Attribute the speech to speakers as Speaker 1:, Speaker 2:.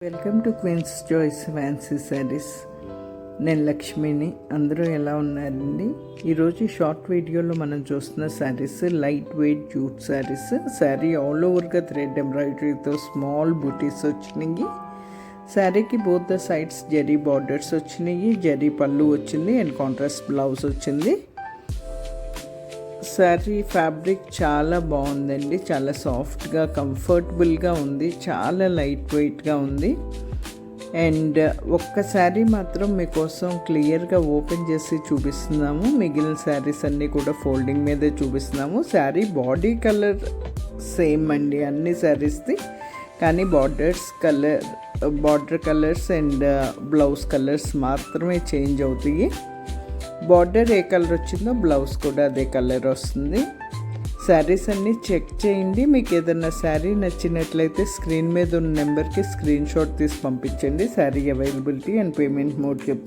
Speaker 1: Welcome to Queen's choice fancy saris. నేను లక్ష్మిని. అందరూ ఎలా ఉన్నారండి? ఈరోజు షార్ట్ వీడియోలో మనం చూస్తున్న saris light weight jute saris. Sari all ఓవర్గా థ్రెడ్ ఎంబ్రాయిడరీతో స్మాల్ బూటీస్ వచ్చినాయి. శారీకి both the sides zari borders వచ్చినాయి, జరీ పళ్ళు వచ్చింది అండ్ కాంట్రాస్ట్ బ్లౌజ్ వచ్చింది. శారీ ఫ్యాబ్రిక్ చాలా బాగుందండి, చాలా సాఫ్ట్గా కంఫర్టబుల్గా ఉంది, చాలా లైట్ వెయిట్గా ఉంది. అండ్ ఒక్క శారీ మాత్రం మీకోసం క్లియర్గా ఓపెన్ చేసి చూపిస్తున్నాము. మిగిలిన శారీస్ అన్నీ కూడా ఫోల్డింగ్ మీదే చూపిస్తున్నాము. శారీ బాడీ కలర్ సేమ్ అండి అన్ని శారీస్ది, కానీ border colours and blouse colours మాత్రమే చేంజ్ అవుతాయి. బార్డర్ ఏ కలర్ వచ్చిందో బ్లౌజ్ కూడా అదే కలర్ వస్తుంది. శారీస్ అన్నీ చెక్ చేయండి. మీకు ఏదైనా శారీ నచ్చినట్లయితే స్క్రీన్ మీద ఉన్న నెంబర్కి స్క్రీన్ షాట్ తీసి పంపించండి. Sari availability and payment mode చెప్తాను.